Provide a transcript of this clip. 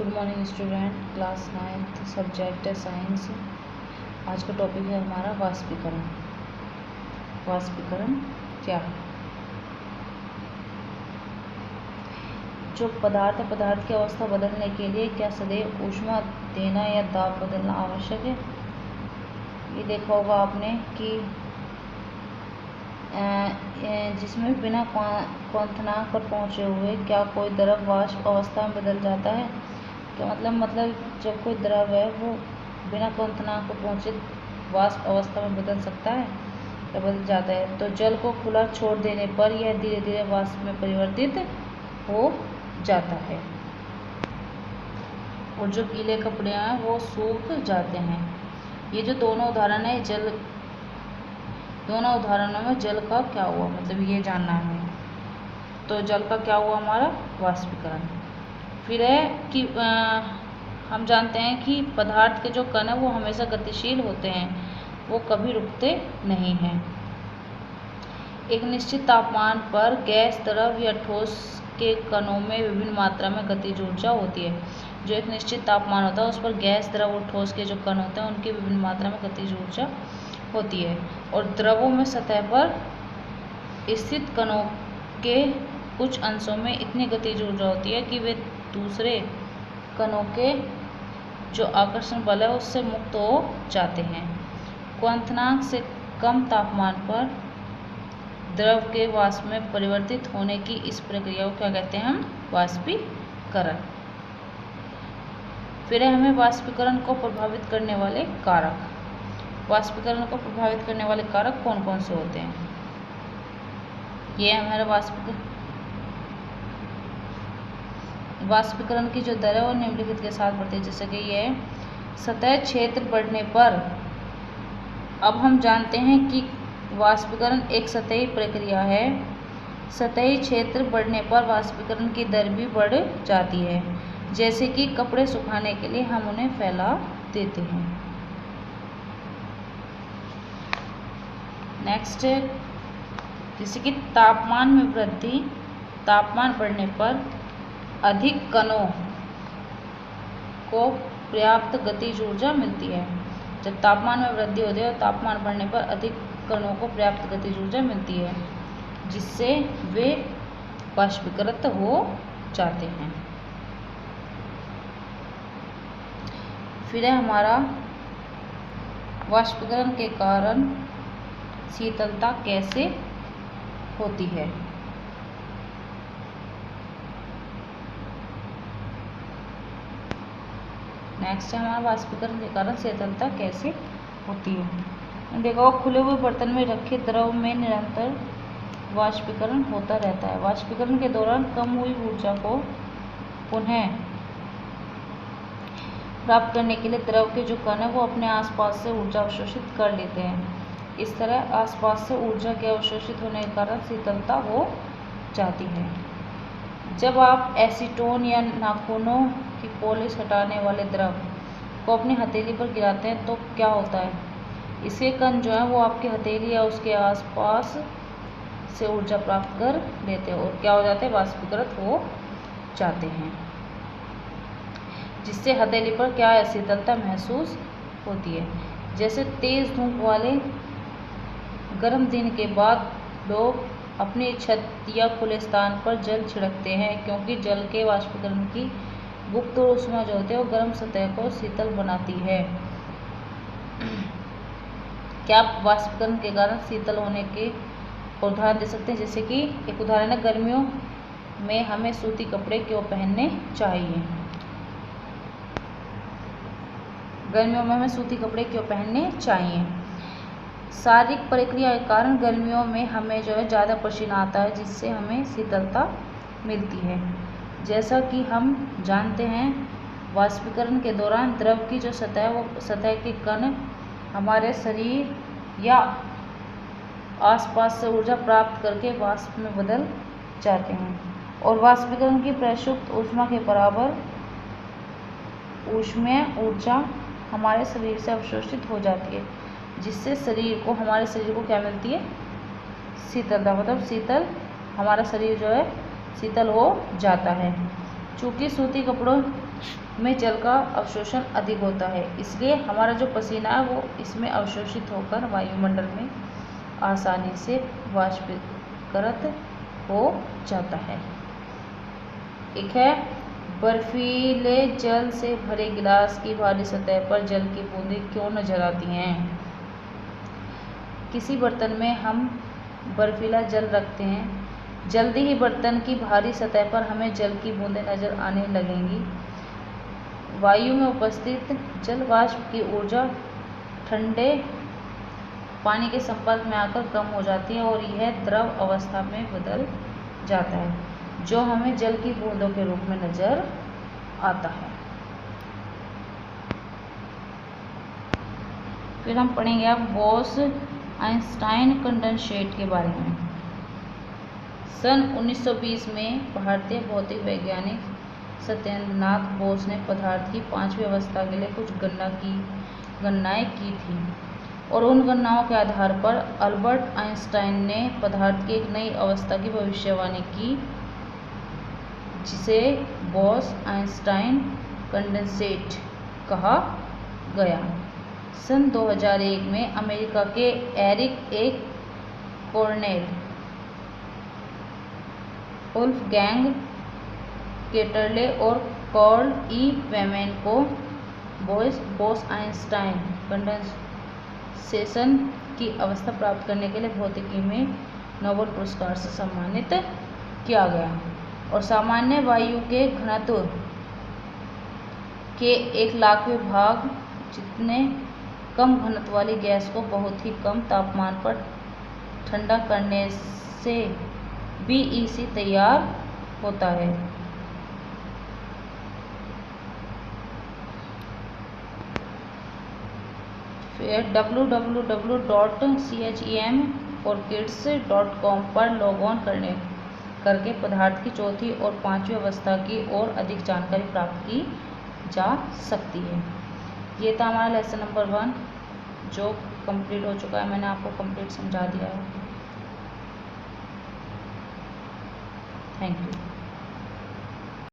Good morning student, class 9th, subject है science. आज का टॉपिक है हमारा वाष्पीकरण। वाष्पीकरण क्या है? जो पदार्थ है, पदार्थ की अवस्था बदलने के लिए क्या सदैव ऊष्मा देना या दाब बदलना आवश्यक है? ये देखा होगा आपने कि जिसमें बिना क्वथनांक पर पहुँचे हुए क्या कोई द्रव वाष्प अवस्था में बदल जाता है? क्या मतलब जब कोई द्रव है वो बिना क्वथनांक पर पहुँचे वाष्प अवस्था में बदल सकता है या बदल जाता है। तो जल को खुला छोड़ देने पर यह धीरे धीरे वाष्प में परिवर्तित हो जाता है और जो गीले कपड़े हैं वो सूख जाते हैं। ये जो दोनों उदाहरण है, दोनों उदाहरणों में जल का क्या हुआ, मतलब ये जानना है। तो जल का क्या हुआ? हमारा वाष्पीकरण। फिर है कि हम जानते हैं कि पदार्थ के जो कण है वो हमेशा गतिशील होते हैं, वो कभी रुकते नहीं हैं। एक निश्चित तापमान पर गैस, द्रव या ठोस के कणों में विभिन्न मात्रा में गतिज ऊर्जा होती है। जो एक निश्चित तापमान होता है उस पर गैस, द्रव और ठोस के जो कण होते हैं उनकी विभिन्न मात्रा में गतिज ऊर्जा होती है। और द्रवों में सतह पर स्थित कणों के कुछ अंशों में इतनी गतिज ऊर्जा होती है कि वे दूसरे कणों के जो आकर्षण बल है उससे मुक्त हो जाते हैं। क्वथनांक से कम तापमान पर द्रव के वाष्प में परिवर्तित होने की इस प्रक्रिया को क्या कहते हैं? हम वाष्पीकरण। फिर हमें वाष्पीकरण को प्रभावित करने वाले कारक। वाष्पीकरण को प्रभावित करने वाले कारक कौन कौन से होते हैं? ये हमारा वाष्पीकरण की जो दर है वो निम्नलिखित के साथ बढ़ती है। जैसे कि ये सतह क्षेत्र बढ़ने पर, अब हम जानते हैं कि वाष्पीकरण एक सतही प्रक्रिया है। सतही क्षेत्र बढ़ने पर वाष्पीकरण की दर भी बढ़ जाती है। जैसे कि कपड़े सुखाने के लिए हम उन्हें फैला देते हैं। नेक्स्ट, जैसे कि तापमान में वृद्धि, तापमान बढ़ने पर अधिक कणों को पर्याप्त गतिज ऊर्जा मिलती है। जब तापमान में वृद्धि होती है, तापमान बढ़ने पर अधिक कणों को पर्याप्त गतिज ऊर्जा मिलती है, जिससे वे वाष्पीकृत हो जाते हैं। फिर है हमारा वाष्पीकरण के कारण शीतलता कैसे होती है? नेक्स्ट है हमारा वाष्पीकरण के कारण शीतलता कैसे होती है। देखो, खुले हुए बर्तन में रखे द्रव में निरंतर वाष्पीकरण होता रहता है। वाष्पीकरण के दौरान कम हुई ऊर्जा को पुनः प्राप्त करने के लिए द्रव के जो कण है वो अपने आसपास से ऊर्जा अवशोषित कर लेते हैं। इस तरह आसपास से ऊर्जा के अवशोषित होने के कारण शीतलता हो जाती है। जब आप एसीटोन या नाखूनों की पॉलिश हटाने वाले द्रव को अपनी हथेली पर गिराते हैं तो क्या होता है? इसके कण जो है वो आपकी हथेली या उसके आसपास से ऊर्जा प्राप्त कर लेते हैं और क्या हो जाते हैं? वाष्पीकृत हो जाते हैं, जिससे हथेली पर क्या है? शीतलता महसूस होती है। जैसे तेज धूप वाले गर्म दिन के बाद लोग अपनी छत या खुले स्थान पर जल छिड़कते हैं, क्योंकि जल के वाष्पीकरण की गुप्त ऊष्मा जो होती है वो गर्म सतह को शीतल बनाती है। क्या आप वाष्पीकरण के कारण शीतल होने के उदाहरण दे सकते हैं? जैसे कि एक उदाहरण है, गर्मियों में हमें सूती कपड़े क्यों पहनने चाहिए? गर्मियों में हमें सूती कपड़े क्यों पहनने चाहिए? शारीरिक प्रक्रिया के कारण गर्मियों में हमें जो है ज़्यादा पसीना आता है, जिससे हमें शीतलता मिलती है। जैसा कि हम जानते हैं, वाष्पीकरण के दौरान द्रव की जो सतह है वो सतह के कण हमारे शरीर या आसपास से ऊर्जा प्राप्त करके वाष्प में बदल जाते हैं और वाष्पीकरण की प्रयुक्त ऊष्मा के बराबर ऊष्मीय ऊर्जा हमारे शरीर से अवशोषित हो जाती है, जिससे हमारे शरीर को क्या मिलती है? शीतलता। मतलब शीतल, हमारा शरीर जो है शीतल हो जाता है। चूँकि सूती कपड़ों में जल का अवशोषण अधिक होता है, इसलिए हमारा जो पसीना है वो इसमें अवशोषित होकर वायुमंडल में आसानी से वाष्पीकृत हो जाता है। एक है, बर्फीले जल से भरे गिलास की बाहरी सतह पर जल की बूंदें क्यों नजर आती हैं? किसी बर्तन में हम बर्फीला जल रखते हैं, जल्दी ही बर्तन की बाहरी सतह पर हमें जल की बूंदें नजर आने लगेंगी। वायु में उपस्थित जल वाष्प की ऊर्जा ठंडे पानी के संपर्क में आकर कम हो जाती है और यह द्रव अवस्था में बदल जाता है, जो हमें जल की बूंदों के रूप में नजर आता है। फिर हम पढ़ेंगे अब बोस-आइंस्टाइन कंडेंसेट के बारे में। सन 1920 में भारतीय भौतिक वैज्ञानिक सत्येंद्रनाथ बोस ने पदार्थ की पांचवी अवस्था के लिए कुछ गणनाएं की थी और उन गणनाओं के आधार पर अल्बर्ट आइंस्टाइन ने पदार्थ की एक नई अवस्था की भविष्यवाणी की, जिसे बोस-आइंस्टाइन कंडेंसेट कहा गया। सन 2001 में अमेरिका के एरिक ए कॉर्नेल, वुल्फगैंग केटरले और कार्ल ई वेमेन को बोस-आइंस्टाइन कंडेंसेशन की अवस्था प्राप्त करने के लिए भौतिकी में नोबेल पुरस्कार से सम्मानित किया गया और सामान्य वायु के घनत्व के 1,00,000वें भाग जितने कम घनत्व वाली गैस को बहुत ही कम तापमान पर ठंडा करने से बीईसी तैयार होता है। फिर www.chemoforkids.com पर लॉग ऑन करके पदार्थ की चौथी और पांचवी अवस्था की और अधिक जानकारी प्राप्त की जा सकती है। ये था हमारा लेसन नंबर 1 जो कंप्लीट हो चुका है। मैंने आपको कंप्लीट समझा दिया है। Thank you.